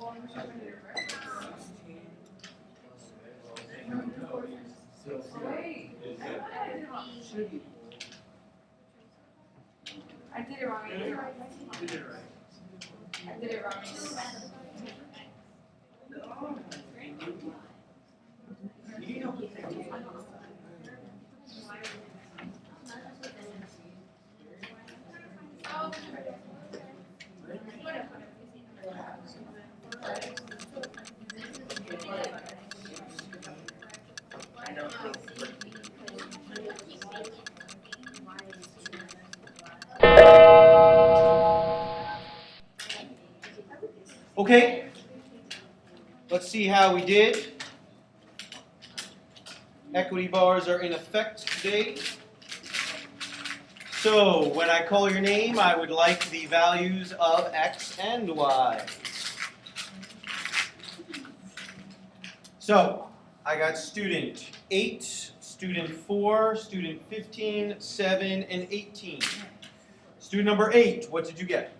I did it wrong. I did it right. I did it wrong. Okay, let's see how we did. Equity bars are in effect today. So when I call your name, I would like the values of x and y. So I got student 8, student 4, student 15, 7, and 18. Student number 8, what did you get?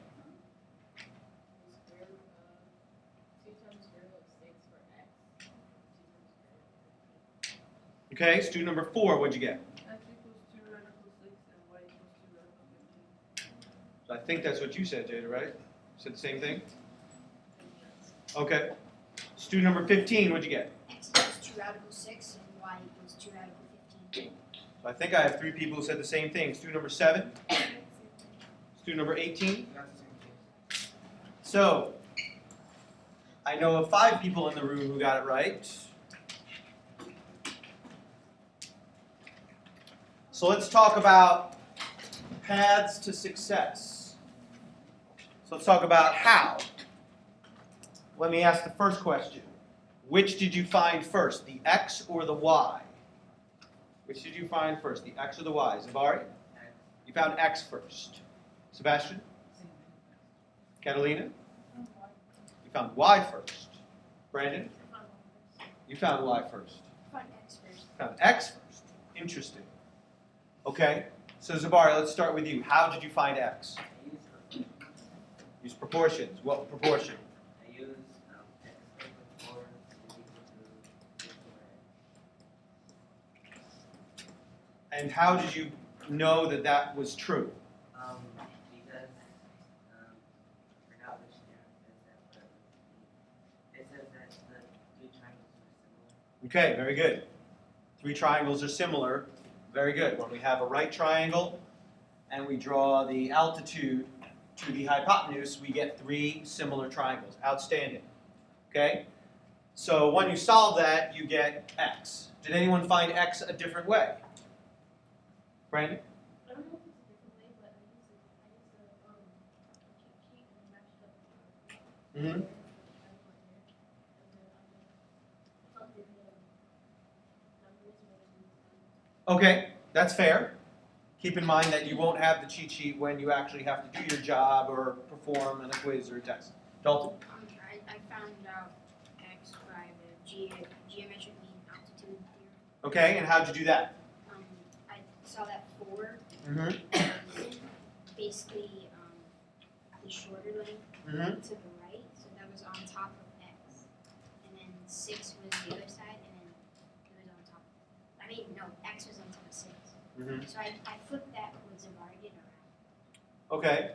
Okay, student number 4, what'd you get? X equals 2 radical 6 and y equals 2 radical 15. So I think that's what you said, Jada, right? You said the same thing? Okay. Student number 15, what'd you get? X equals 2 radical 6 and y equals 2 radical 15. So I think I have 3 people who said the same thing. Student number 7. Student number 18. So I know of 5 people in the room who got it right. So let's talk about paths to success. So let's talk about how. Let me ask the first question. Which did you find first, the x or the y? Which did you find first, the x or the y? Zabari? You found x first. Sebastian? Catalina? You found y first. Brandon? You found y first. Found X first. Found x first. Interesting. Okay, so Zabari, let's start with you. How did you find x? Use proportions. What proportion? I use x over 4 is equal to 4x. And how did you know that that was true? Because I forgot which theorem says that, but it says that the 3 triangles are similar. Okay, very good. 3 triangles are similar. Very good. When we have a right triangle and we draw the altitude to the hypotenuse, we get 3 similar triangles. Outstanding. Okay? So when you solve that, you get x. Did anyone find x a different way? Brandon? I don't know if it's a different way, but I used to cheat and match up. Mm-hmm. Okay, that's fair. Keep in mind that you won't have the cheat sheet when you actually have to do your job or perform a quiz or a test. Dalton? I found out X by the geometric mean altitude theorem. Okay, and how'd you do that? I saw that 4 Mm-hmm. basically the shorter length Mm-hmm. to the right, so that was on top of X. And then 6 was the other side, and then it was on top. I mean, no, X was on top of 6. Mm-hmm. So I flipped that with Zabari did around. Okay.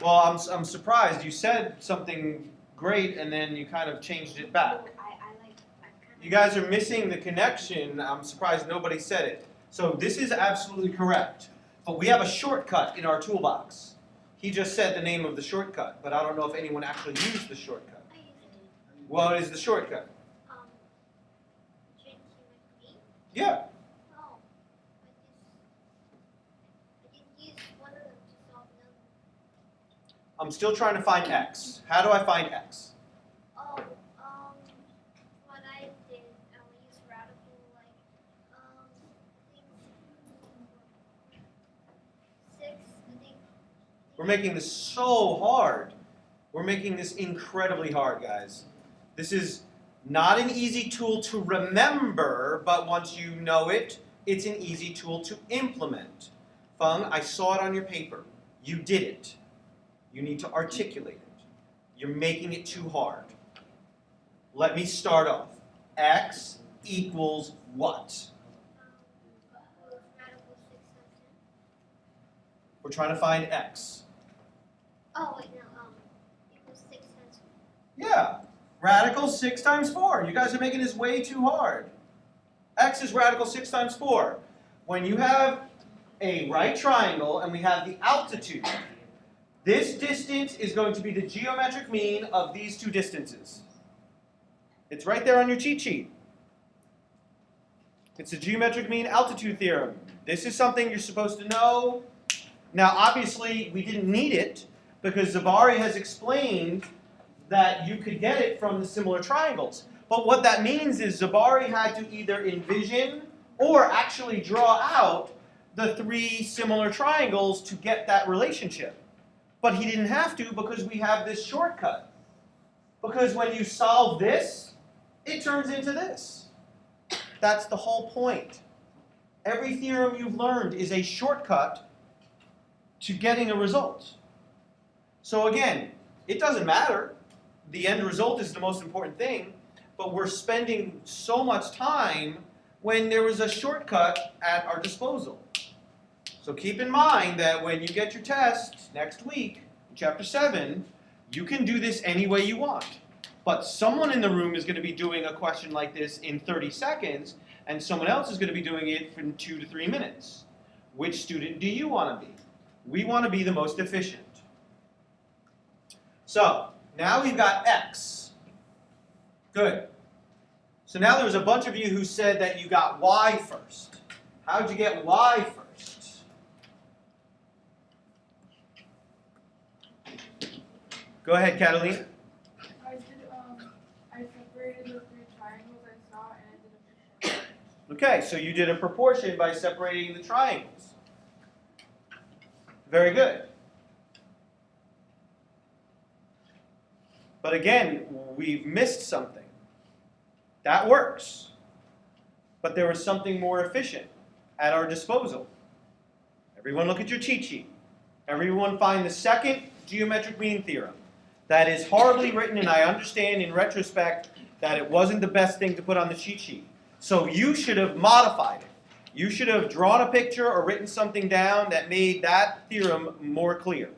Well, I'm surprised. You said something great and then you kind of changed it back. You guys are missing the connection. I'm surprised nobody said it. So this is absolutely correct. But we have a shortcut in our toolbox. He just said the name of the shortcut, but I don't know if anyone actually used the shortcut. What is the shortcut? Yeah. I'm still trying to find x. How do I find x? What I did, we used radical, like, I think 6, I think. We're making this so hard. We're making this incredibly hard, guys. This is not an easy tool to remember, but once you know it, it's an easy tool to implement. Feng, I saw it on your paper. You did it. You need to articulate it. You're making it too hard. Let me start off. X equals what? Radical 6 times 10. We're trying to find X. Oh, wait, no, equals 6 times 4. Yeah, radical 6 times 4. You guys are making this way too hard. X is radical 6 times 4. When you have a right triangle and we have the altitude, this distance is going to be the geometric mean of these two distances. It's right there on your cheat sheet. It's the geometric mean altitude theorem. This is something you're supposed to know. Now, obviously, we didn't need it because Zabari has explained that you could get it from the similar triangles. But what that means is Zabari had to either envision or actually draw out the 3 similar triangles to get that relationship. But he didn't have to because we have this shortcut. Because when you solve this, it turns into this. That's the whole point. Every theorem you've learned is a shortcut to getting a result. So again, it doesn't matter. The end result is the most important thing, but we're spending so much time when there was a shortcut at our disposal. So keep in mind that when you get your test next week, in Chapter 7, you can do this any way you want. But someone in the room is going to be doing a question like this in 30 seconds, and someone else is going to be doing it in 2 to 3 minutes. Which student do you want to be? We want to be the most efficient. So, now we've got X. Good. So now there's a bunch of you who said that you got Y first. How'd you get Y first? Go ahead, Catalina. I separated the 3 triangles I saw and I did a picture. Okay, so you did a proportion by separating the triangles. Very good. But again, we've missed something. That works. But there was something more efficient at our disposal. Everyone look at your cheat sheet. Everyone find the second geometric mean theorem. That is horribly written, and I understand in retrospect that it wasn't the best thing to put on the cheat sheet. So you should have modified it. You should have drawn a picture or written something down that made that theorem more clear.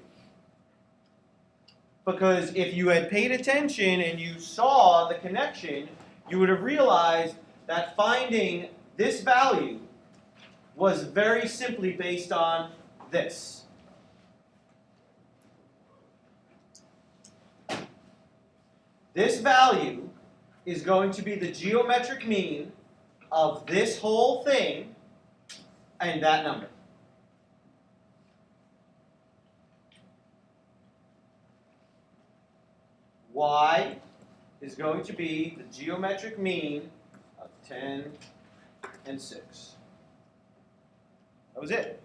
Because if you had paid attention and you saw the connection, you would have realized that finding this value was very simply based on this. This value is going to be the geometric mean of this whole thing and that number. Y is going to be the geometric mean of 10 and 6. That was it.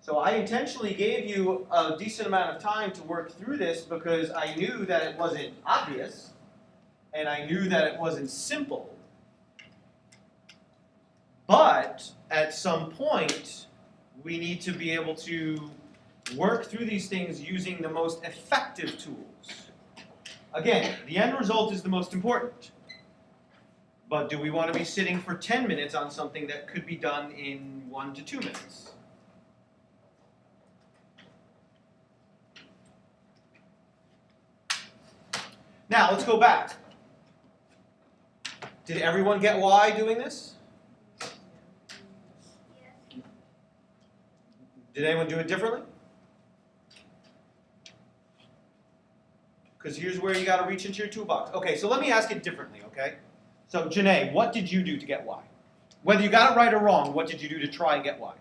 So I intentionally gave you a decent amount of time to work through this because I knew that it wasn't obvious and I knew that it wasn't simple. But at some point, we need to be able to work through these things using the most effective tools. Again, the end result is the most important. But do we want to be sitting for 10 minutes on something that could be done in 1 to 2 minutes? Now, let's go back. Did everyone get Y doing this? Yes. Did anyone do it differently? Because here's where you got to reach into your toolbox. Okay, so let me ask it differently, okay? So, Janae, what did you do to get Y? Whether you got it right or wrong, what did you do to try and get Y?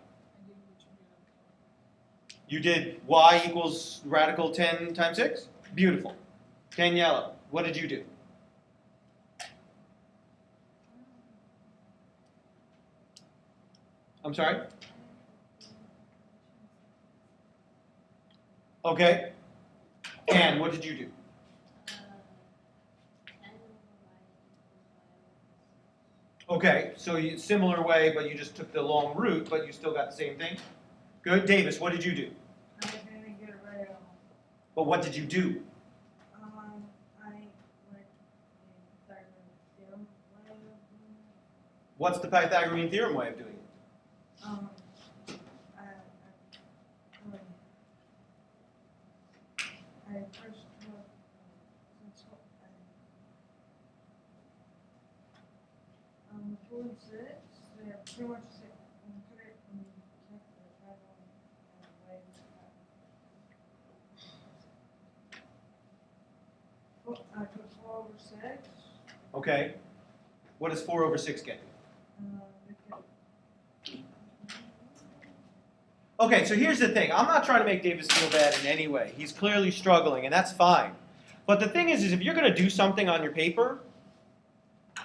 You did Y equals radical 10 times 6? Beautiful. Daniela, what did you do? I'm sorry? Okay. And what did you do? Okay, so you, similar way, but you just took the long route, but you still got the same thing? Good. Davis, what did you do? I didn't get it right at all. But what did you do? What's the Pythagorean theorem way of doing it? I first took four and six. They're pretty much the same. Put it in I put 4/6. Okay. What does 4/6 get? Okay, so here's the thing. I'm not trying to make Davis feel bad in any way. He's clearly struggling, and that's fine. But the thing is if you're going to do something on your paper,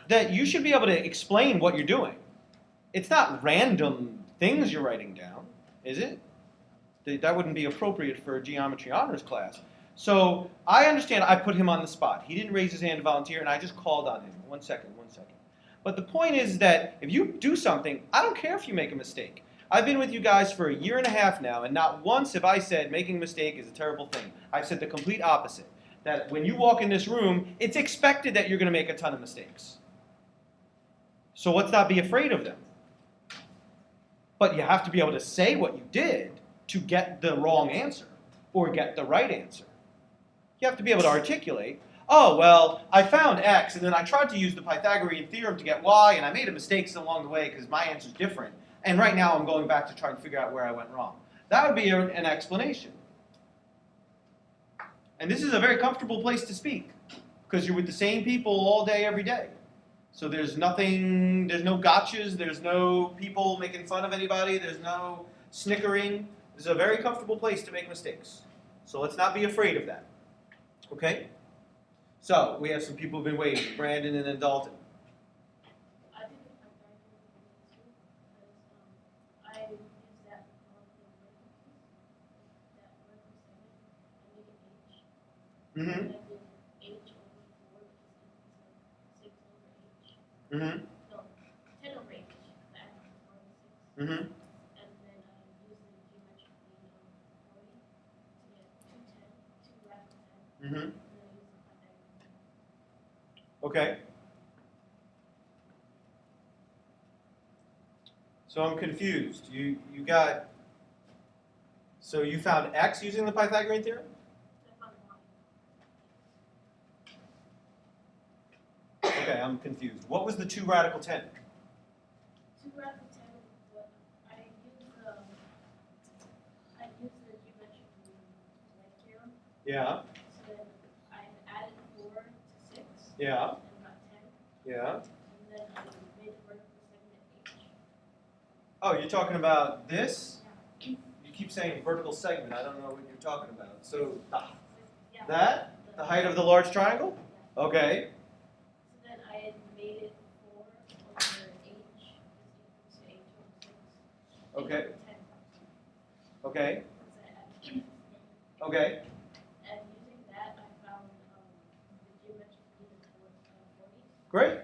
that you should be able to explain what you're doing. It's not random things you're writing down, is it? That wouldn't be appropriate for a geometry honors class. So I understand I put him on the spot. He didn't raise his hand to volunteer, and I just called on him. One second. But the point is that if you do something, I don't care if you make a mistake. I've been with you guys for 1.5 years now, and not once have I said making a mistake is a terrible thing. I've said the complete opposite. That when you walk in this room, it's expected that you're going to make a ton of mistakes. So let's not be afraid of them. But you have to be able to say what you did to get the wrong answer or get the right answer. You have to be able to articulate, oh, well, I found X, and then I tried to use the Pythagorean theorem to get Y, and I made a mistake along the way because my answer's different. And right now I'm going back to try and figure out where I went wrong. That would be an explanation. And this is a very comfortable place to speak because you're with the same people all day, every day. So there's no gotchas, there's no people making fun of anybody, there's no snickering. This is a very comfortable place to make mistakes. So let's not be afraid of that. Okay? So we have some people who've been waiting, Brandon and then Dalton. I think it's Pythagorean too, because I use that for that vertical segment. I make an H. Mm-hmm. And I did H over 4, which is 6 over H. Mm-hmm. No, 10 over H. The average is 4 over 6. Mm-hmm. And then I use the geometric mean of 40 to get 2 radical 10. Mm-hmm. And then I use the Pythagorean. Okay. So I'm confused. So you found X using the Pythagorean theorem? I found Y. Okay, I'm confused. What was the 2 radical 10? 2 radical 10, but I use the geometric mean like theorem. Yeah, So then I added 4 to 6 yeah, and got 10. yeah. And then I made the vertical segment H. Oh, you're talking about this? You keep saying vertical segment. I don't know what you're talking about. So Yeah. that? The height of the large triangle? Okay. So then I made it 4 over H is equal to H over 6. Okay. H over 10. Okay. Once I added 10. Okay. And using that, I found the geometric mean of 40. Great.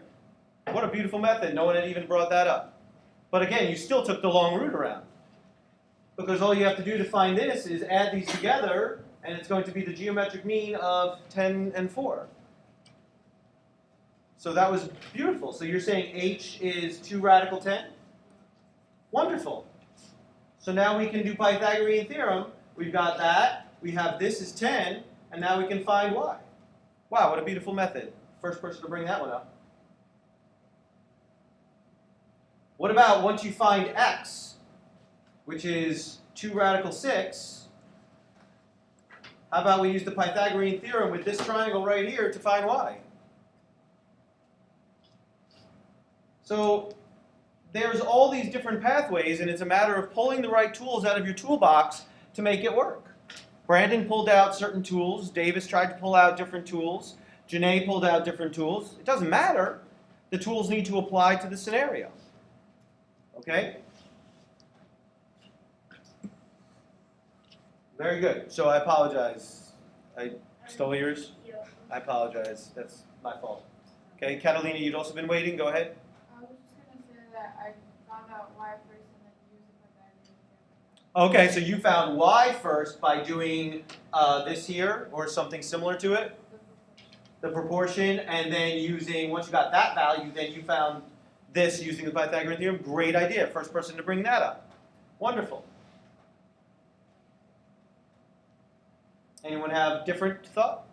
What a beautiful method. No one had even brought that up. But again, you still took the long route around. Because all you have to do to find this is add these together, and it's going to be the geometric mean of 10 and 4. So that was beautiful. So you're saying H is 2 radical 10? Wonderful. So now we can do Pythagorean theorem. We've got that. We have this is 10, and now we can find Y. Wow, what a beautiful method. First person to bring that one up. What about once you find X, which is 2 radical 6, how about we use the Pythagorean theorem with this triangle right here to find Y? So there's all these different pathways, and it's a matter of pulling the right tools out of your toolbox to make it work. Brandon pulled out certain tools. Davis tried to pull out different tools. Janae pulled out different tools. It doesn't matter. The tools need to apply to the scenario. Okay? Very good. So I apologize. I stole yours. Yeah. I apologize. That's my fault. Okay, Catalina, you'd also been waiting. Go ahead. I was just going to say that I found out why first and then used the Pythagorean theorem. Okay, so you found Y first by doing this here or something similar to it, the proportion, and then using, once you got that value, then you found this using the Pythagorean theorem. Great idea. First person to bring that up. Wonderful. Anyone have different thought?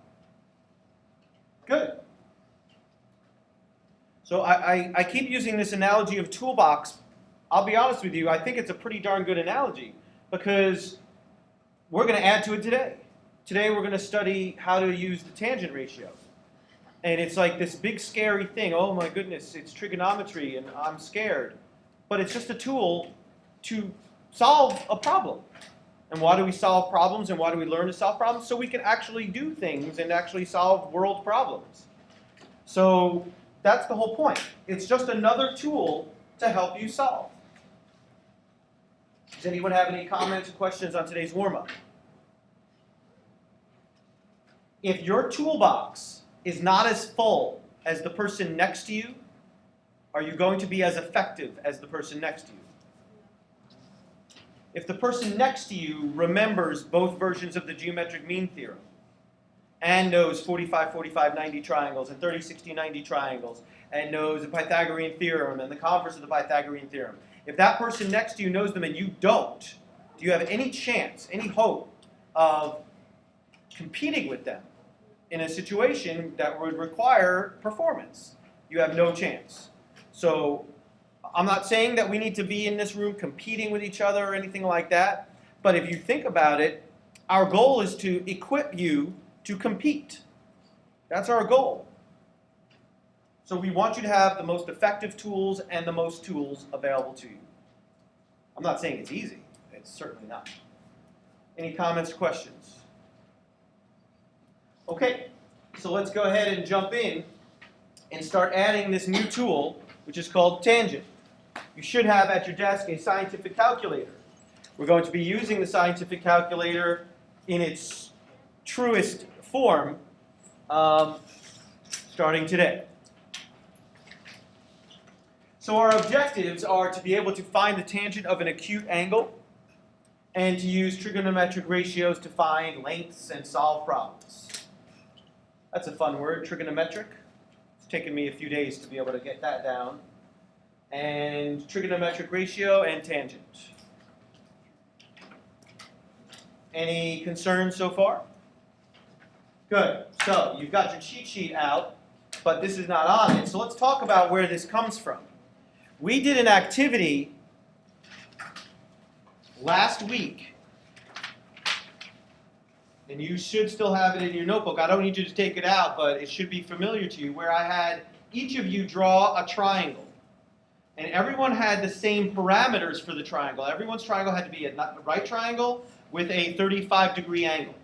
Good. So I keep using this analogy of toolbox. I'll be honest with you, I think it's a pretty darn good analogy because we're going to add to it today. Today we're going to study how to use the tangent ratio. And it's like this big scary thing. Oh my goodness, it's trigonometry and I'm scared. But it's just a tool to solve a problem. And why do we solve problems and why do we learn to solve problems? So we can actually do things and actually solve world problems. So that's the whole point. It's just another tool to help you solve. Does anyone have any comments or questions on today's warm-up? If your toolbox is not as full as the person next to you, are you going to be as effective as the person next to you? If the person next to you remembers both versions of the geometric mean theorem and knows 45, 45, 90 triangles and 30, 60, 90 triangles and knows the Pythagorean theorem and the converse of the Pythagorean theorem, if that person next to you knows them and you don't, do you have any chance, any hope of competing with them in a situation that would require performance? You have no chance. So I'm not saying that we need to be in this room competing with each other or anything like that, but if you think about it, our goal is to equip you to compete. That's our goal. So we want you to have the most effective tools and the most tools available to you. I'm not saying it's easy. It's certainly not. Any comments or questions? Okay, so let's go ahead and jump in and start adding this new tool, which is called tangent. You should have at your desk a scientific calculator. We're going to be using the scientific calculator in its truest form starting today. So our objectives are to be able to find the tangent of an acute angle and to use trigonometric ratios to find lengths and solve problems. That's a fun word, trigonometric. It's taken me a few days to be able to get that down. And trigonometric ratio and tangent. Any concerns so far? Good. So you've got your cheat sheet out, but this is not on it. So let's talk about where this comes from. We did an activity last week, and you should still have it in your notebook. I don't need you to take it out, but it should be familiar to you, where I had each of you draw a triangle. And everyone had the same parameters for the triangle. Everyone's triangle had to be a right triangle with a 35-degree angle.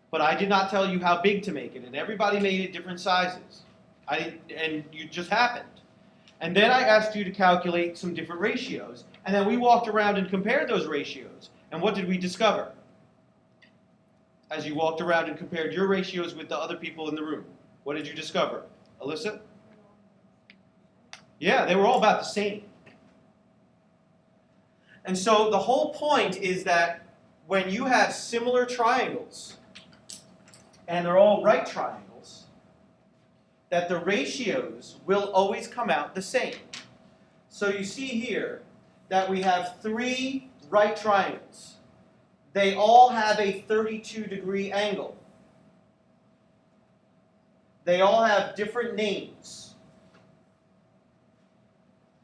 But I did not tell you how big to make it, and everybody made it different sizes. And you just happened. And then I asked you to calculate some different ratios, and then we walked around and compared those ratios. And what did we discover? As you walked around and compared your ratios with the other people in the room, what did you discover? Alyssa? Yeah, they were all about the same. And so the whole point is that when you have similar triangles, and they're all right triangles, that the ratios will always come out the same. So you see here that we have 3 right triangles. They all have a 32-degree angle. They all have different names.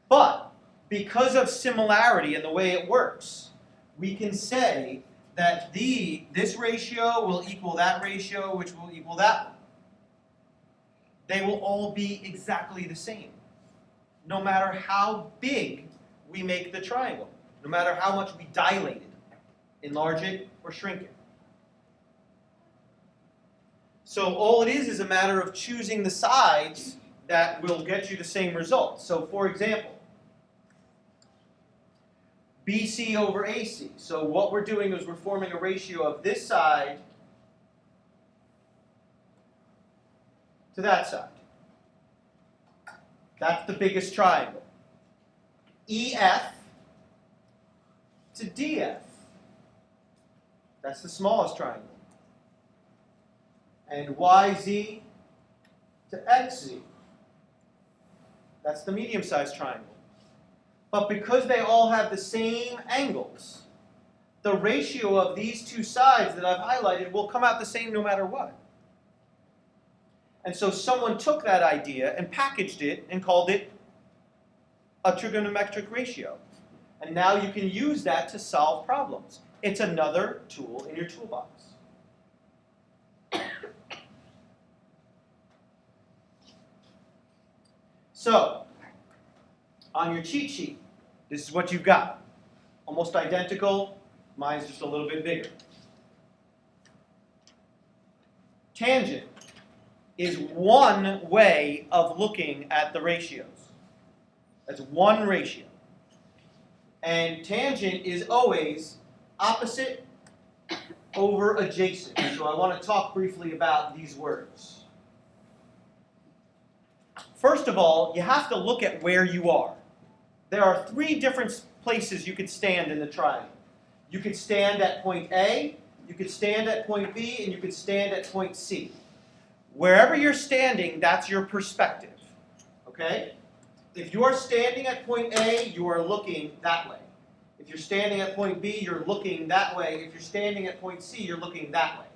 But because of similarity and the way it works, we can say that this ratio will equal that ratio, which will equal that one. They will all be exactly the same, no matter how big we make the triangle, no matter how much we dilate it, enlarge it, or shrink it. So all it is a matter of choosing the sides that will get you the same result. So for example, BC over AC. So what we're doing is we're forming a ratio of this side to that side. That's the biggest triangle. EF to DF. That's the smallest triangle. And YZ to XZ. That's the medium-sized triangle. But because they all have the same angles, the ratio of these two sides that I've highlighted will come out the same no matter what. And so someone took that idea and packaged it and called it a trigonometric ratio. And now you can use that to solve problems. It's another tool in your toolbox. So, on your cheat sheet, this is what you've got. Almost identical. Mine's just a little bit bigger. Tangent is one way of looking at the ratios. That's one ratio. And tangent is always opposite over adjacent. So I want to talk briefly about these words. First of all, you have to look at where you are. There are three different places you could stand in the triangle. You could stand at point A, you could stand at point B, and you could stand at point C. Wherever you're standing, that's your perspective. Okay? If you are standing at point A, you are looking that way. If you're standing at point B, you're looking that way. If you're standing at point C, you're looking that way.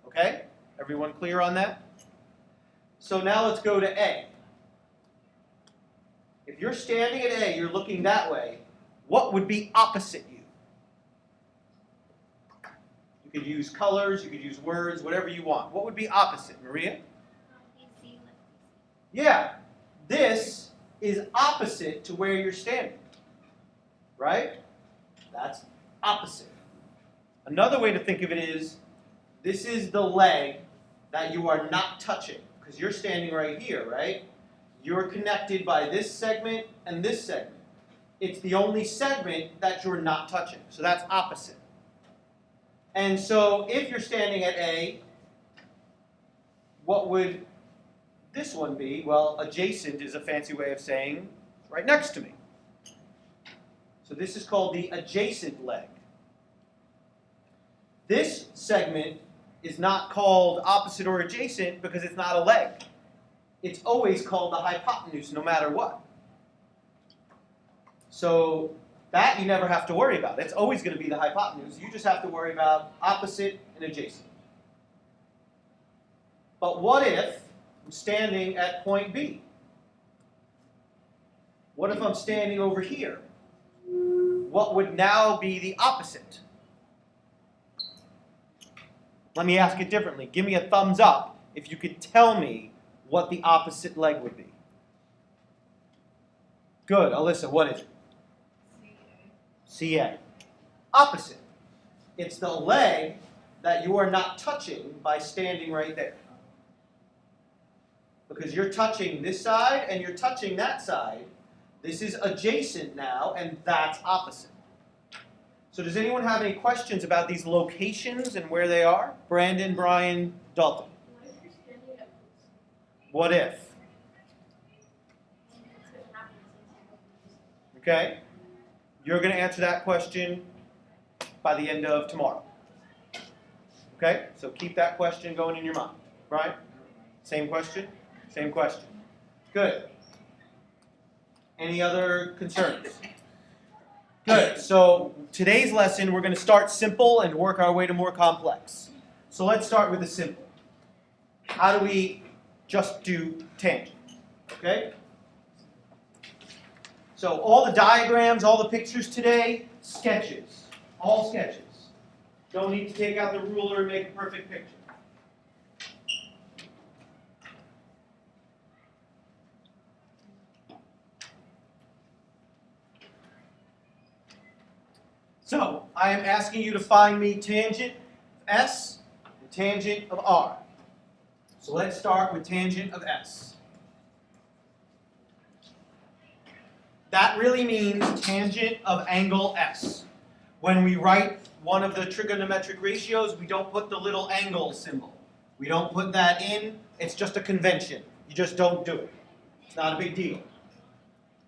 Okay? Everyone clear on that? So now let's go to A. If you're standing at A, you're looking that way, what would be opposite you? You could use colors, you could use words, whatever you want. What would be opposite, Maria? Yeah, this is opposite to where you're standing, right? That's opposite. Another way to think of it is, this is the leg that you are not touching, because you're standing right here, right? You're connected by this segment and this segment. It's the only segment that you're not touching, so that's opposite. And so if you're standing at A, what would this one be? Well, adjacent is a fancy way of saying right next to me. So this is called the adjacent leg. This segment is not called opposite or adjacent because it's not a leg. It's always called the hypotenuse no matter what. So that you never have to worry about. It's always going to be the hypotenuse. You just have to worry about opposite and adjacent. But what if I'm standing at point B? What if I'm standing over here? What would now be the opposite? Let me ask it differently. Give me a thumbs up if you could tell me what the opposite leg would be. Good. Alyssa, what is it? CA. Opposite. It's the leg that you are not touching by standing right there. Because you're touching this side and you're touching that side. This is adjacent now, and that's opposite. So does anyone have any questions about these locations and where they are? Brandon, Brian, Dalton. What if? Okay. You're going to answer that question by the end of tomorrow. Okay? So keep that question going in your mind. Brian? Same question? Same question. Good. Any other concerns? Good. So today's lesson, we're going to start simple and work our way to more complex. So let's start with the simple. How do we just do tangent? Okay? So all the diagrams, all the pictures today, sketches. All sketches. Don't need to take out the ruler and make a perfect picture. So, I am asking you to find me tangent of S and tangent of R. So let's start with tangent of S. That really means tangent of angle S. When we write one of the trigonometric ratios, we don't put the little angle symbol. We don't put that in. It's just a convention. You just don't do it. It's not a big deal.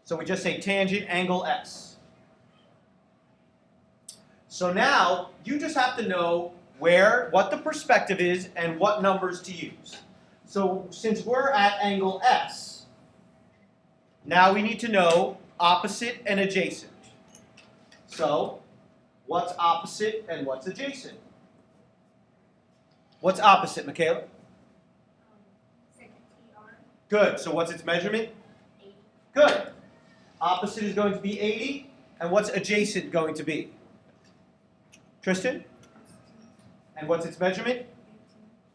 So we just say tangent angle S. So now, you just have to know what the perspective is and what numbers to use. So since we're at angle S, now we need to know opposite and adjacent. So, what's opposite and what's adjacent? What's opposite, Michaela? Second TR. Good. So what's its measurement? 80. Good. Opposite is going to be 80, and what's adjacent going to be? Tristan? And what's its measurement?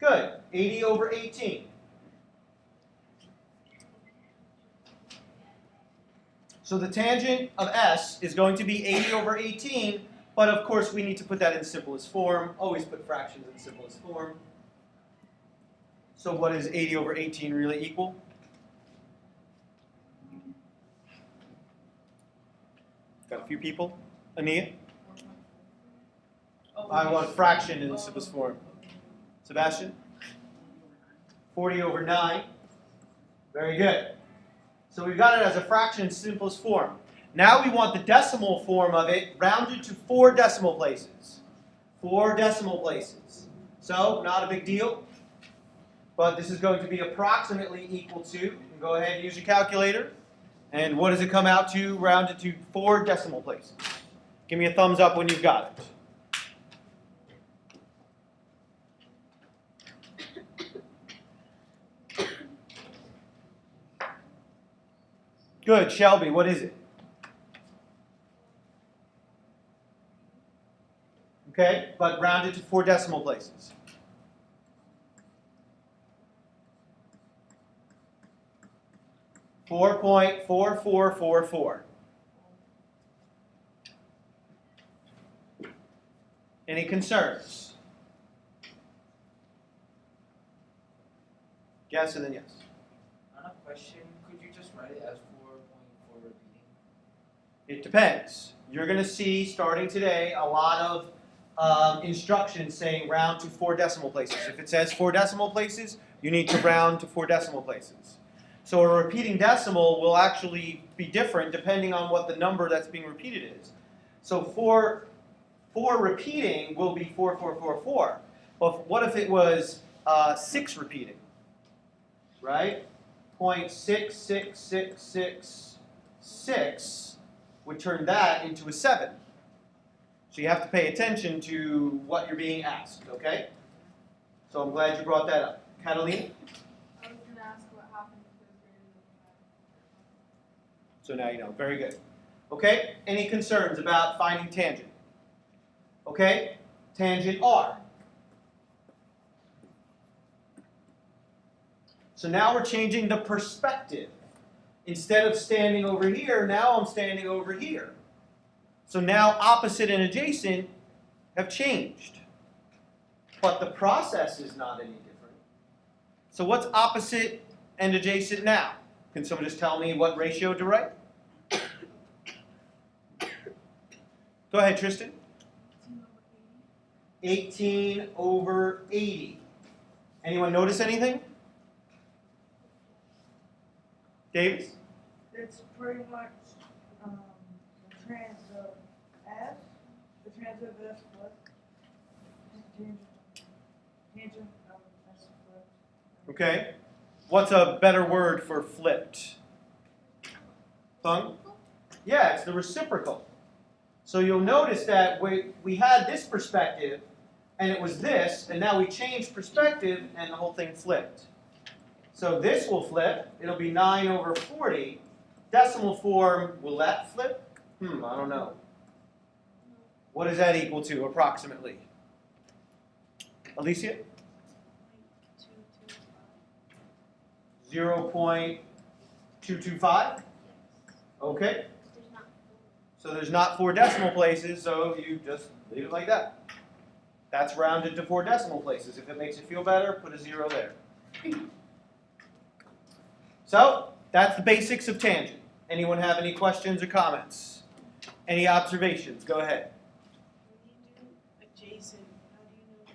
Good. 80 over 18. So the tangent of S is going to be 80 over 18, but of course we need to put that in simplest form. Always put fractions in simplest form. So what is 80 over 18 really equal? Got a few people? Ania? I want fraction in the simplest form. Sebastian? 40 over 9. Very good. So we've got it as a fraction in simplest form. Now we want the decimal form of it rounded to 4 decimal places. 4 decimal places. So, not a big deal. But this is going to be approximately equal to, you can go ahead and use your calculator. And what does it come out to rounded to 4 decimal places? Give me a thumbs up when you've got it. Good. Shelby, what is it? Okay, but rounded to 4 decimal places. .4444. Any concerns? Yes and then yes. On a question, could you just write it as 4.4 repeating? It depends. You're going to see, starting today, a lot of instructions saying round to 4 decimal places. If it says 4 decimal places, you need to round to 4 decimal places. So a repeating decimal will actually be different depending on what the number that's being repeated is. So 4 repeating will be 4444. But what if it was 6 repeating? Right? 0.66666 would turn that into a 7. So you have to pay attention to what you're being asked, okay? So I'm glad you brought that up. Catalina? I was going to ask what happens if it's greater than 5. So now you know. Very good. Okay? Any concerns about finding tangent? Okay? Tangent R. So now we're changing the perspective. Instead of standing over here, now I'm standing over here. So now opposite and adjacent have changed. But the process is not any different. So what's opposite and adjacent now? Can someone just tell me what ratio to write? Go ahead, Tristan. 18 over 80. Anyone notice anything? Davis? It's pretty much the trans of S, the trans of S plus tangent of S plus. Okay. What's a better word for flipped? Fung? Yeah, it's the reciprocal. So you'll notice that we had this perspective, and it was this, and now we changed perspective, and the whole thing flipped. So this will flip. It'll be 9 over 40. Decimal form, will that flip? I don't know. What is that equal to, approximately? Alicia? 0.225? Okay. So there's not 4 decimal places, so you just leave it like that. That's rounded to 4 decimal places. If it makes you feel better, put a 0 there. So, that's the basics of tangent. Anyone have any questions or comments? Any observations? Go ahead. When you do adjacent, how do you know which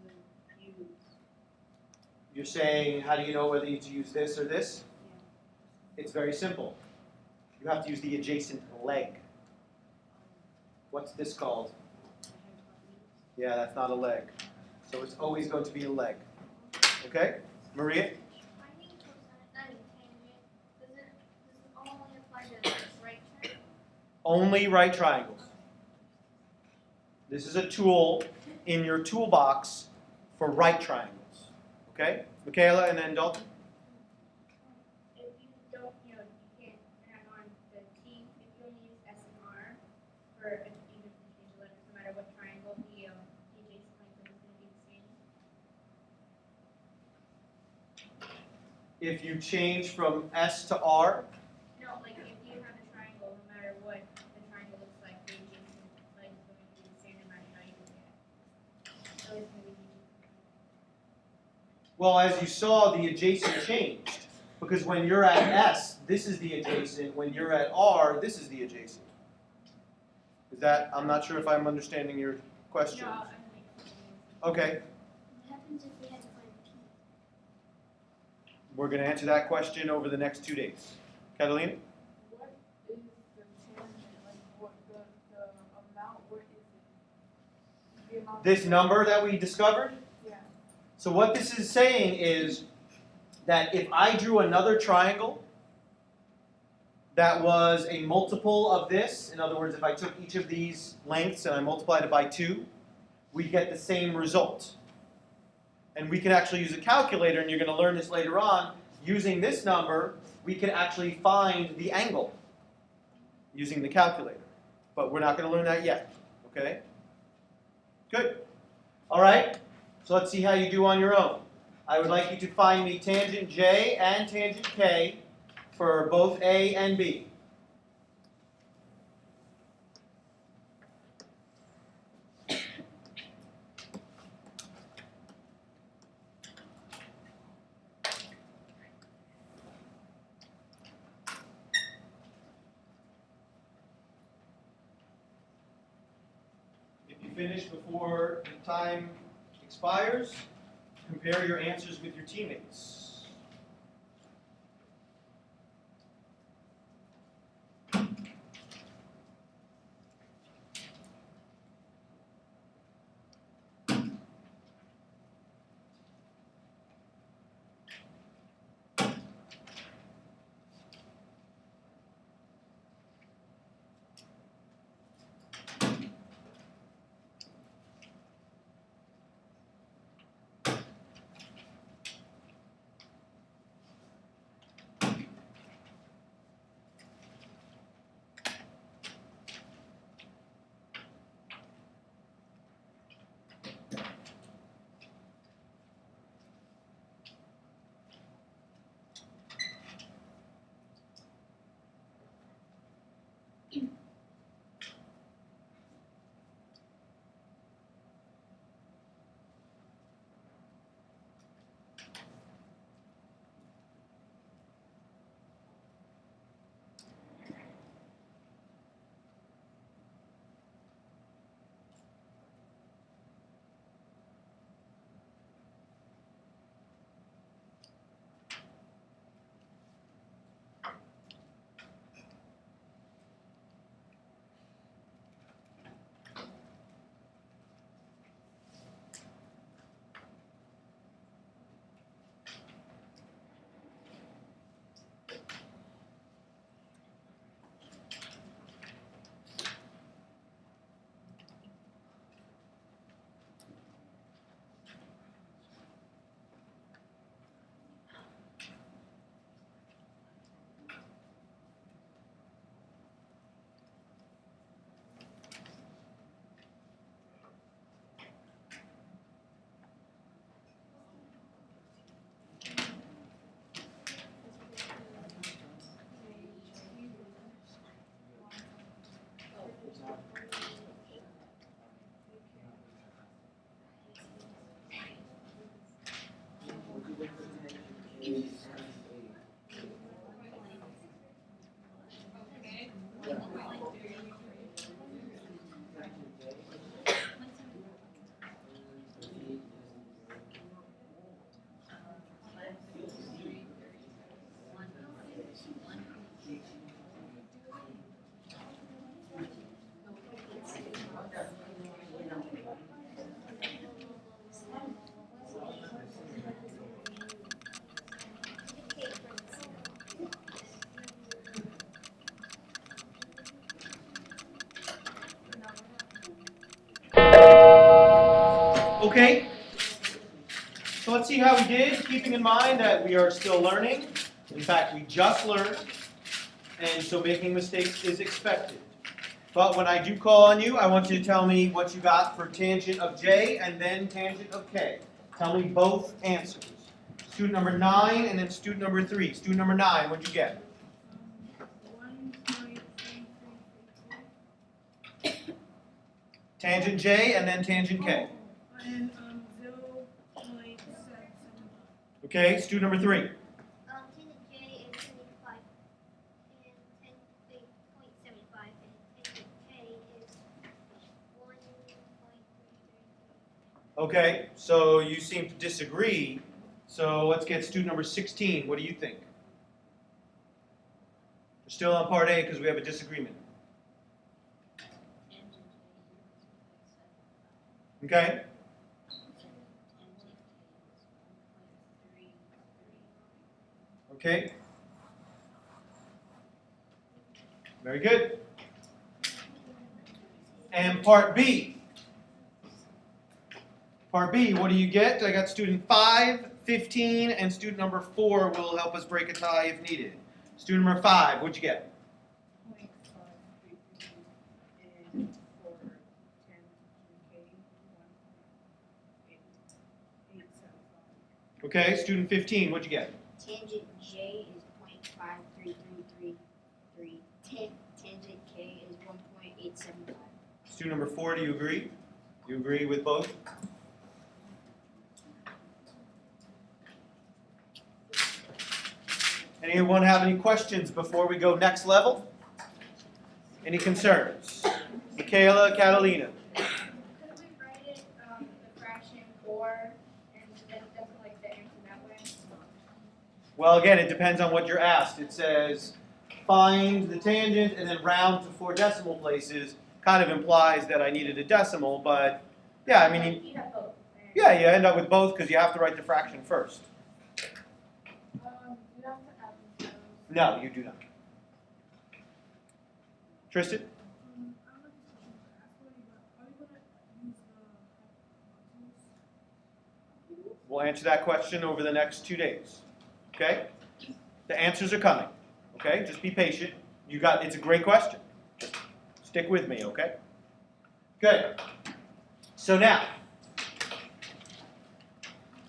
one to use? You're saying, how do you know whether you to use this or this? Yeah. It's very simple. You have to use the adjacent leg. What's this called? Yeah, that's not a leg. So it's always going to be a leg. Okay? Maria? Finding cosine, tangent, does it only apply Only right triangles. This is a tool in your toolbox for right triangles. Okay? Michaela and then Dalton? If you don't, you can't add on the T, if you only use S and R for even if you change the letters, no matter what triangle, the adjacent length is going to be the same. If you change from S to R, No, like if you have a triangle, no matter what the triangle looks like, the adjacent length is going to be the same no matter how you look at it. So it's going to be well, as you saw, the adjacent changed. Because when you're at S, this is the adjacent. When you're at R, this is the adjacent. Is that, I'm not sure if I'm understanding your question. No, Okay, What happens if we had to find P? we're going to answer that question over the next 2 days. Catalina? What is the tangent? Like, what the amount? What is it? The amount. This number that we discovered? Yeah. So what this is saying is that if I drew another triangle that was a multiple of this, in other words, if I took each of these lengths and I multiplied it by 2, we'd get the same result. And we can actually use a calculator, and you're going to learn this later on. Using this number, we can actually find the angle using the calculator. But we're not going to learn that yet. Okay? Good. All right. So let's see how you do on your own. I would like you to find me tangent J and tangent K for both A and B. If you finish before the time expires, compare your answers with your teammates. Okay. So let's see how we did, keeping in mind that we are still learning. In fact, we just learned, and so making mistakes is expected. But when I do call on you, I want you to tell me what you got for tangent of J and then tangent of K. Tell me both answers. Student number 9 and then student number 3. Student number 9, what'd you get? 1.3333. Tangent J and then tangent K. And 0.775. Okay, student number 3. Tangent J is 25 and 10.75 and tangent K is 1.333. Okay, so you seem to disagree. So let's get student number 16. What do you think? We're still on part A because we have a disagreement. Okay? Okay. Very good. And part B. Part B, what do you get? I got student 5, 15, and student number 4 will help us break a tie if needed. Student number 5, what'd you get? 0.533 and for tangent K, 1.875. Okay, student 15, what'd you get? Tangent J is 0.53333. Tangent K is 1.875. Student number 4, do you agree? Do you agree with both? Anyone have any questions before we go next level? Any concerns? Michaela, Catalina. Could we write it, the fraction or, and then doesn't like the answer that way? Well, again, it depends on what you're asked. It says find the tangent and then round to 4 decimal places. Kind of implies that I needed a decimal, but yeah, I mean, You have both. yeah, you end up with both because you have to write the fraction first. Do you have to add zeros? No, you do not. Tristan? We'll answer that question over the next 2 days. Okay? The answers are coming. Okay? Just be patient. It's a great question. Just stick with me, okay? Good. So now,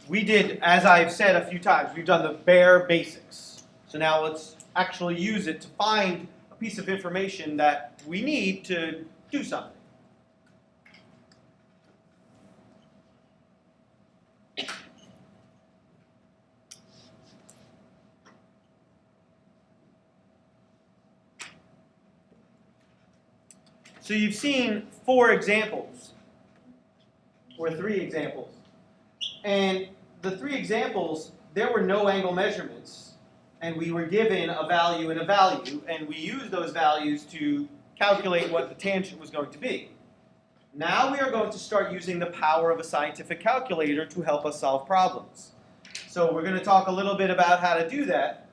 we did, as I've said a few times, we've done the bare basics. So now let's actually use it to find a piece of information that we need to do something. So you've seen 4 examples, or 3 examples. And the 3 examples, there were no angle measurements, and we were given a value and a value, and we used those values to calculate what the tangent was going to be. Now we are going to start using the power of a scientific calculator to help us solve problems. So we're going to talk a little bit about how to do that,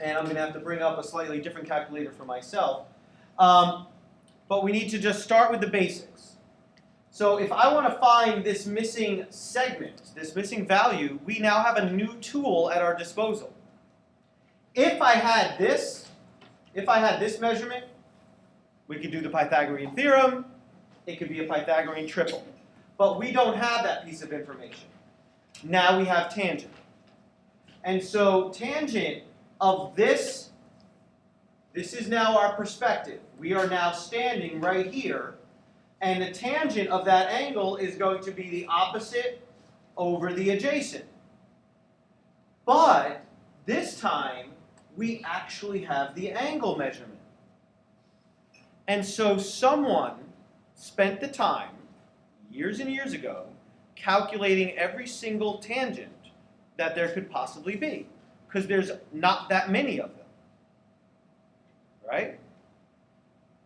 and I'm going to have to bring up a slightly different calculator for myself. But we need to just start with the basics. So if I want to find this missing segment, this missing value, we now have a new tool at our disposal. If I had this measurement, we could do the Pythagorean theorem. It could be a Pythagorean triple. But we don't have that piece of information. Now we have tangent. And so tangent of this is now our perspective. We are now standing right here, and the tangent of that angle is going to be the opposite over the adjacent. But this time, we actually have the angle measurement. And so someone spent the time, years and years ago, calculating every single tangent that there could possibly be, because there's not that many of them. Right?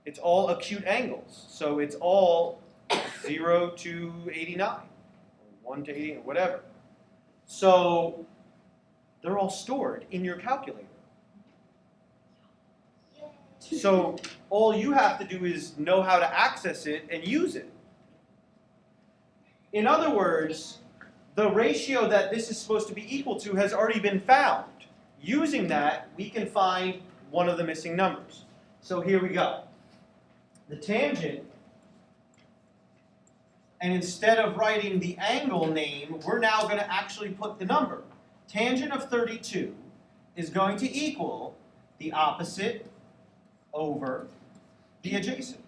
It's all acute angles. So it's all 0 to 89, or 1 to 80, or whatever. So they're all stored in your calculator. So all you have to do is know how to access it and use it. In other words, the ratio that this is supposed to be equal to has already been found. Using that, we can find one of the missing numbers. So here we go. The tangent, and instead of writing the angle name, we're now going to actually put the number. Tangent of 32 is going to equal the opposite over the adjacent.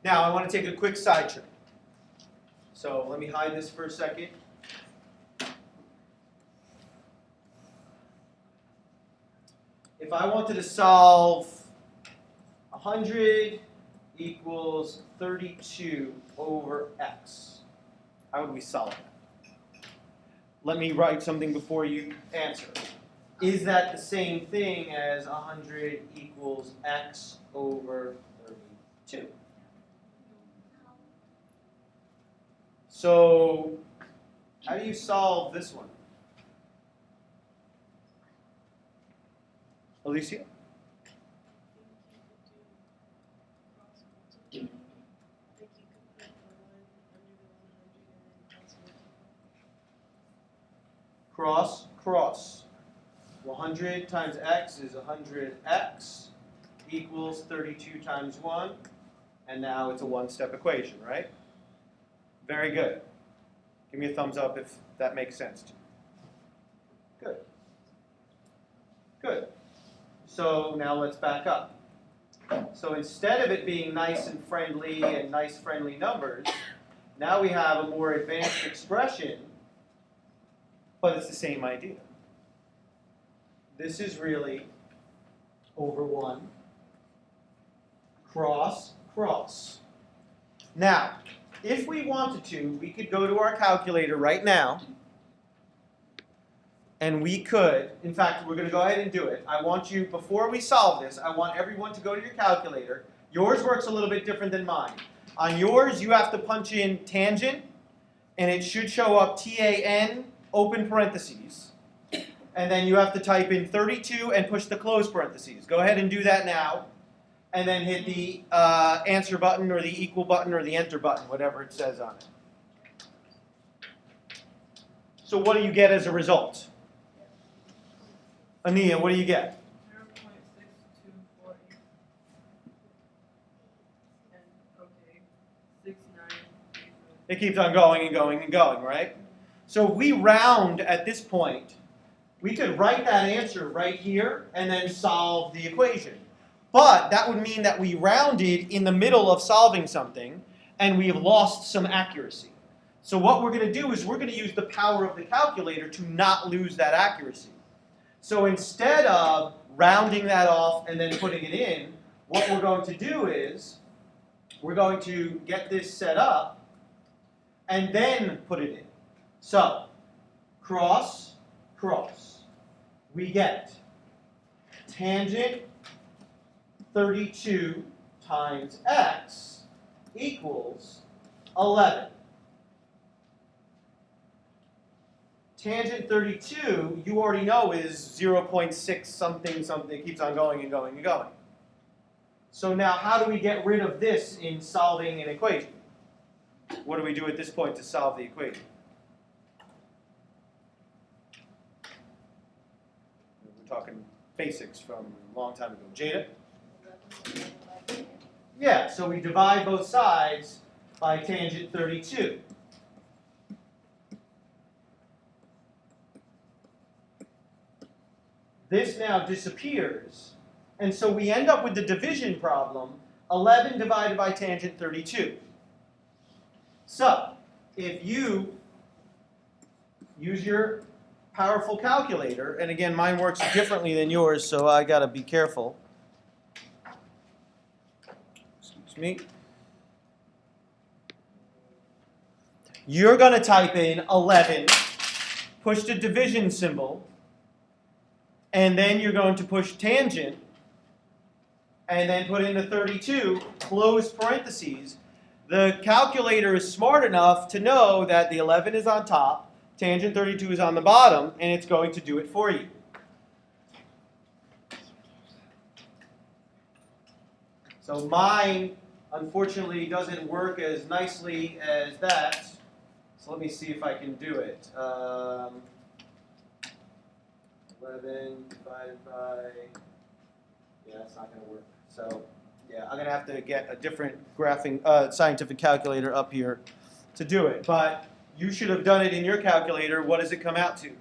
Now, I want to take a quick side trip. So let me hide this for a second. If I wanted to solve 100 equals 32 over x, how would we solve that? Let me write something before you answer. Is that the same thing as 100 equals x over 32? So, how do you solve this one? Alicia? Cross, cross. 100 times x is 100x equals 32 times 1. And now it's a one-step equation, right? Very good. Give me a thumbs up if that makes sense to you. Good. Good. So now let's back up. So instead of it being nice and nice friendly numbers, now we have a more advanced expression, but it's the same idea. This is really over 1, cross, cross. Now, if we wanted to, we could go to our calculator right now, and we could, in fact, we're going to go ahead and do it. I want you, before we solve this, I want everyone to go to your calculator. Yours works a little bit different than mine. On yours, you have to punch in tangent, and it should show up TAN, open parentheses. And then you have to type in 32 and push the close parentheses. Go ahead and do that now. And then hit the answer button or the equal button or the enter button, whatever it says on it. So what do you get as a result? Ania, what do you get? 0.6248. And okay, 69. It keeps on going and going and going, right? So if we round at this point, we could write that answer right here and then solve the equation. But that would mean that we rounded in the middle of solving something, and we have lost some accuracy. So what we're going to do is we're going to use the power of the calculator to not lose that accuracy. So instead of rounding that off and then putting it in, what we're going to do is we're going to get this set up and then put it in. So cross, cross. We get tangent 32 times x equals 11. Tangent 32, you already know, is 0.6 something something. It keeps on going and going and going. So now how do we get rid of this in solving an equation? What do we do at this point to solve the equation? We're talking basics from a long time ago. Jada? Yeah, so we divide both sides by tangent 32. This now disappears, and so we end up with the division problem, 11 divided by tangent 32. So, if you use your powerful calculator, and again, mine works differently than yours, so I gotta be careful. Excuse me. You're gonna type in 11, push the division symbol, and then you're going to push tangent and then put in the 32, close parentheses, the calculator is smart enough to know that the 11 is on top, tangent 32 is on the bottom, and it's going to do it for you. So mine, unfortunately, doesn't work as nicely as that. So let me see if I can do it. 11 divided by, yeah, that's not going to work. So yeah, I'm going to have to get a different scientific calculator up here to do it. But you should have done it in your calculator. What does it come out to?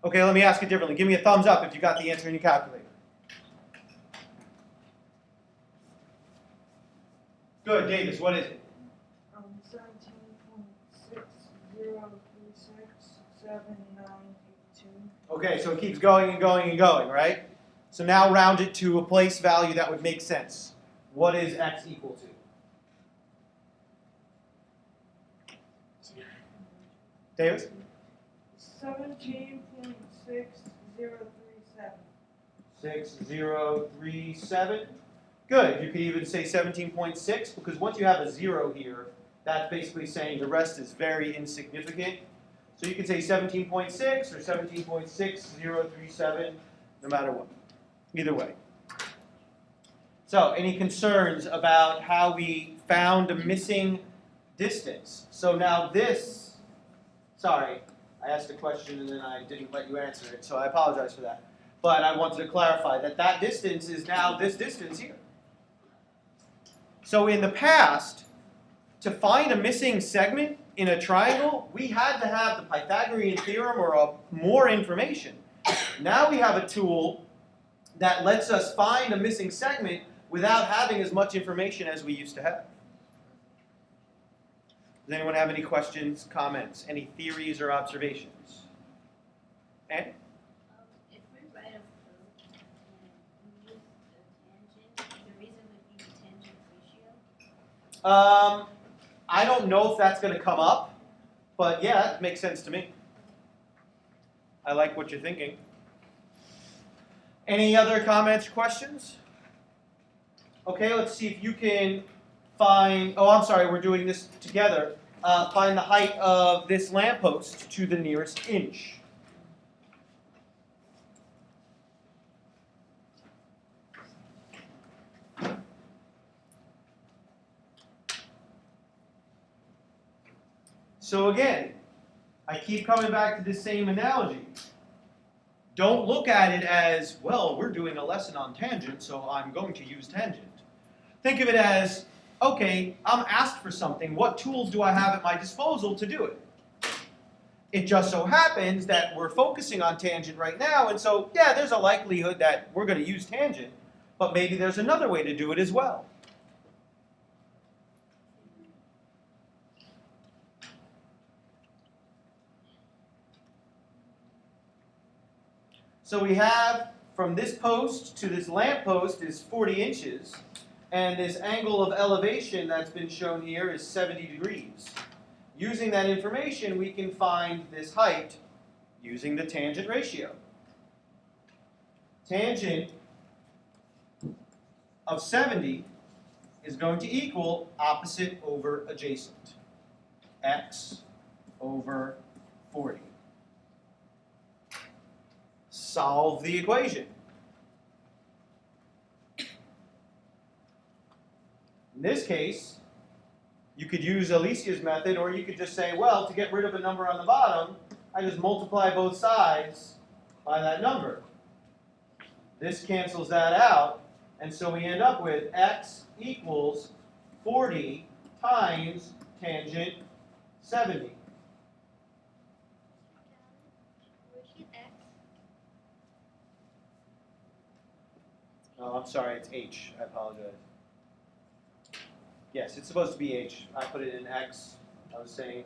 Okay, let me ask it differently. Give me a thumbs up if you got the answer in your calculator. Good, Davis, what is it? 17.60367982. Okay, so it keeps going and going and going, right? So now round it to a place value that would make sense. What is x equal to? Davis? 17.6037. 6037. Good. You could even say 17.6 because once you have a 0 here, that's basically saying the rest is very insignificant. So you could say 17.6 or 17.6037, no matter what. Either way. So, any concerns about how we found a missing distance? So now this, sorry, I asked a question and then I didn't let you answer it, so I apologize for that. But I wanted to clarify that that distance is now this distance here. So in the past, to find a missing segment in a triangle, we had to have the Pythagorean theorem or more information. Now we have a tool that lets us find a missing segment without having as much information as we used to have. Does anyone have any questions, comments, any theories or observations? Andy? If we write a proof and we use the tangent, the reason would be the tangent ratio? I don't know if that's going to come up, but yeah, it makes sense to me. I like what you're thinking. Any other comments, questions? Okay, let's see if you can find, oh, I'm sorry, we're doing this together. Find the height of this lamppost to the nearest inch. So again, I keep coming back to this same analogy. Don't look at it as, well, we're doing a lesson on tangent, so I'm going to use tangent. Think of it as, okay, I'm asked for something. What tools do I have at my disposal to do it? It just so happens that we're focusing on tangent right now, and so, yeah, there's a likelihood that we're going to use tangent, but maybe there's another way to do it as well. So we have from this post to this lamp post is 40 inches, and this angle of elevation that's been shown here is 70 degrees. Using that information, we can find this height using the tangent ratio. Tangent of 70 is going to equal opposite over adjacent. X over 40. Solve the equation. In this case, you could use Alicia's method, or you could just say, well, to get rid of a number on the bottom, I just multiply both sides by that number. This cancels that out, and so we end up with x equals 40 times tangent 70. Where'd you get x? Oh, I'm sorry, it's h. I apologize. Yes, it's supposed to be h. I put it in x. I was saying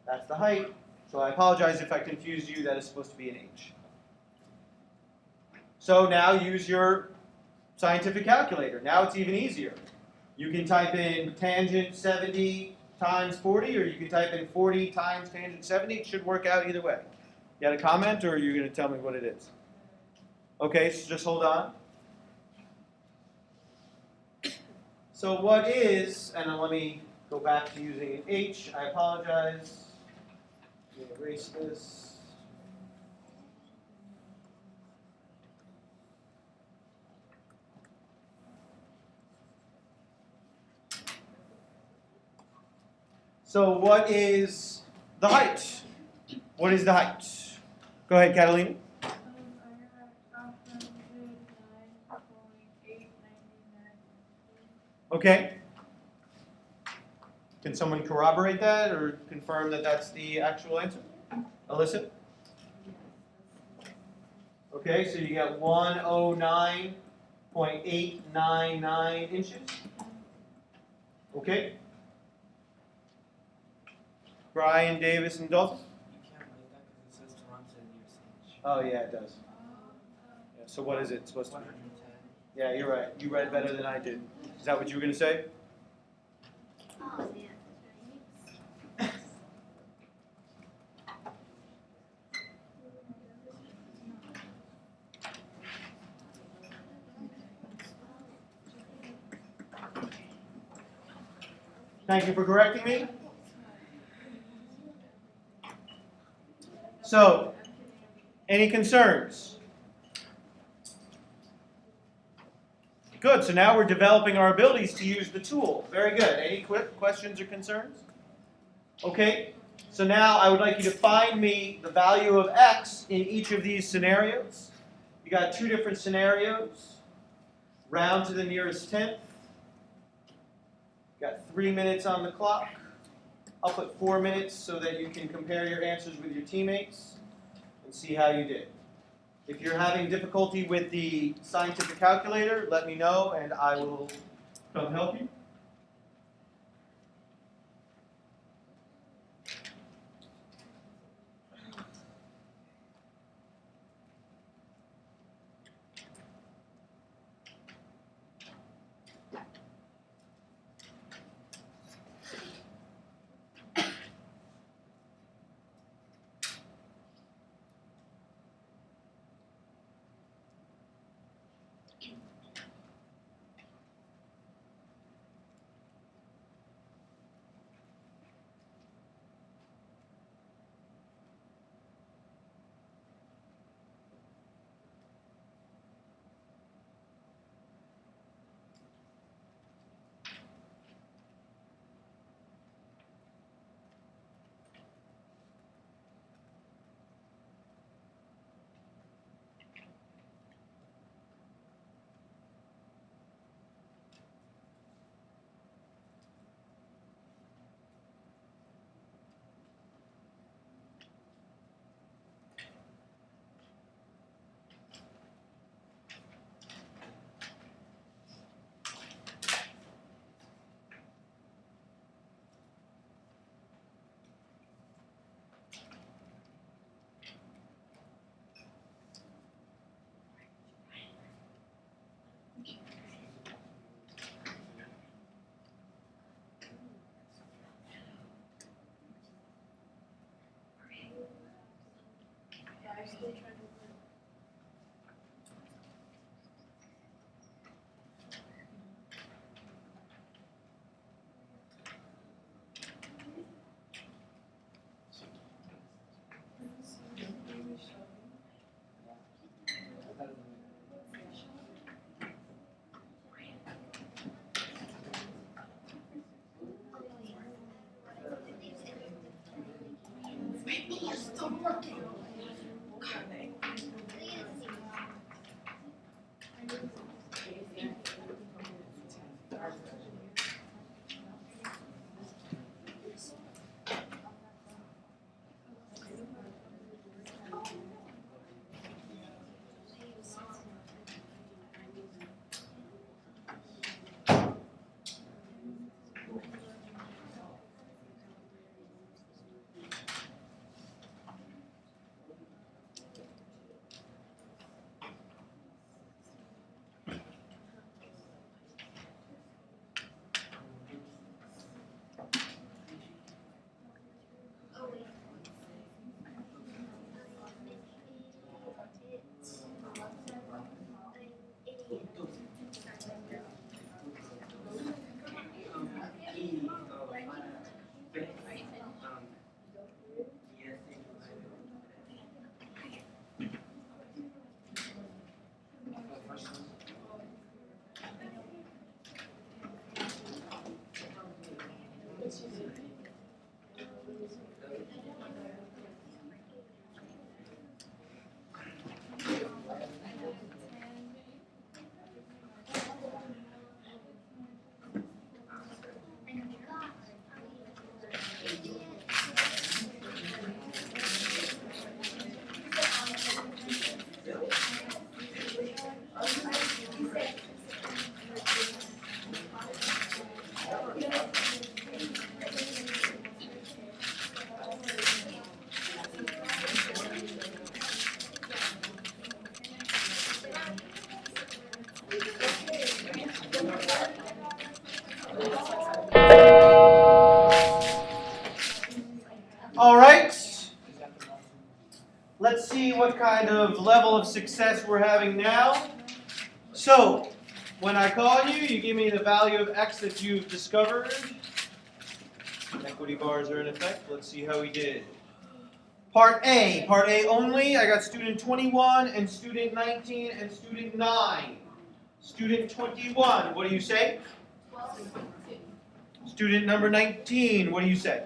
that's the height. So I apologize if I confused you. That is supposed to be an h. So now use your scientific calculator. Now it's even easier. You can type in tangent 70 times 40, or you can type in 40 times tangent 70. It should work out either way. You got a comment, or are you going to tell me what it is? Okay, so just hold on. So what is, and then let me go back to using an H, I apologize. Let me erase this. So what is the height? What is the height? Go ahead, Catalina. I have option 9.899. Okay. Can someone corroborate that or confirm that that's the actual answer? Alyssa? Okay, so you got 109.899 inches. Okay. Brian, Davis, and Dalton? You can't write that because it says to run to the nearest inch. Oh, yeah, it does. Yeah, so what is it supposed to be? 110. Yeah, you're right. You read better than I did. Is that what you were going to say? Oh, yeah. Thank you for correcting me. So, any concerns? Good, so now we're developing our abilities to use the tool. Very good. Any quick questions or concerns? Okay, so now I would like you to find me the value of x in each of these scenarios. You got two different scenarios. Round to the nearest tenth. Got 3 minutes on the clock. I'll put 4 minutes so that you can compare your answers with your teammates and see how you did. If you're having difficulty with the scientific calculator, let me know and I will come help you. kind of level of success we're having now. So, when I call you, you give me the value of x that you've discovered. Equity bars are in effect. Let's see how we did. Part A only. I got student 21 and student 19 and student 9. Student 21, what do you say? 12.2. Student number 19, what do you say?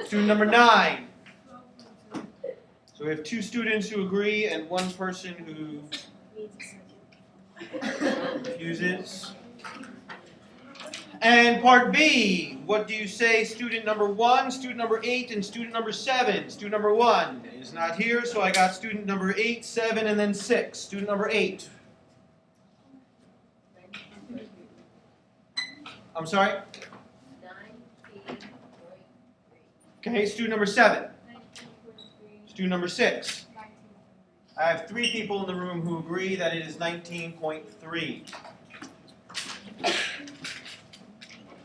Student number 9. So we have 2 students who agree and 1 person who refuses. And part B, what do you say? Student number 1, student number 8, and student number 7. Student number 1 is not here, so I got student number 8, 7, and then 6. Student number 8. I'm sorry? 19.3. Okay, student number 7. Student number 6. I have 3 people in the room who agree that it is 19.3.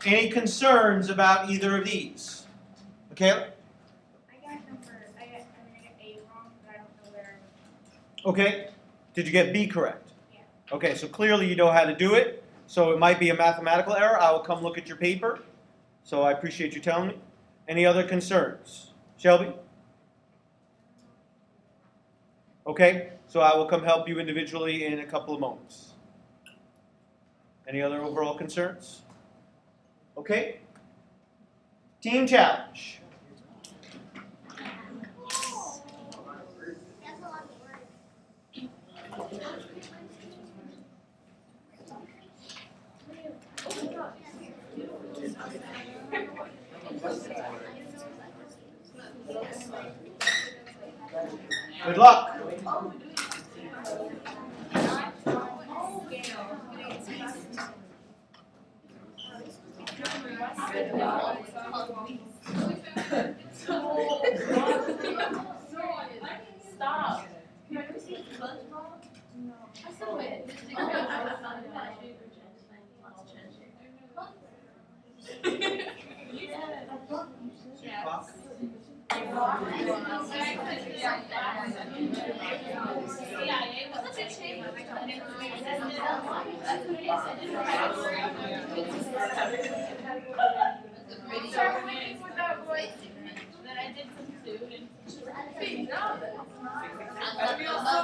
Any concerns about either of these? Michaela? I got A wrong, but I don't know where. Okay. Did you get B correct? Yeah. Okay, so clearly you know how to do it. So it might be a mathematical error. I will come look at your paper. So I appreciate you telling me. Any other concerns? Shelby? Okay, so I will come help you individually in a couple of moments. Any other overall concerns? Okay. Team challenge. That's a lot of work. Good luck. Stop. Have you ever seen SpongeBob? No. I saw it. Clock. Then I did some food and I feel so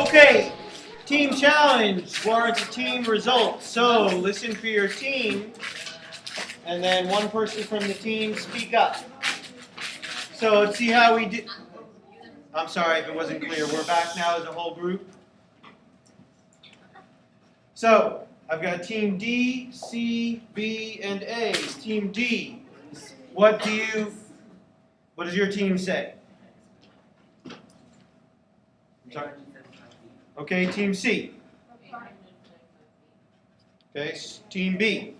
Okay, team challenge warrants a team result. So listen for your team, and then one person from the team speak up. So let's see how we did. I'm sorry if it wasn't clear. We're back now as a whole group. So I've got team D, C, B, and A. Team D, what does your team say? I'm sorry. Okay, team C. Okay, team B.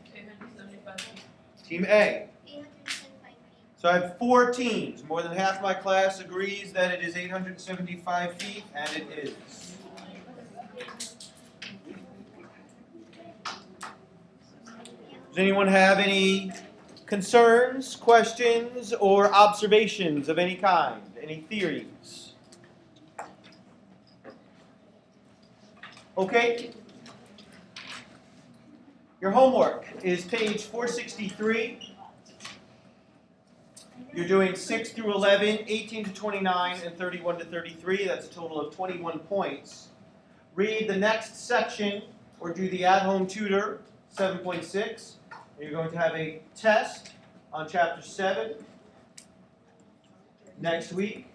Team A. 875 feet. So I have 4 teams. More than half my class agrees that it is 875 feet, and it is. Does anyone have any concerns, questions, or observations of any kind? Any theories? Okay. Your homework is page 463. You're doing 6 through 11, 18 to 29, and 31 to 33. That's a total of 21 points. Read the next section or do the at-home tutor, 7.6. You're going to have a test on chapter 7 next week.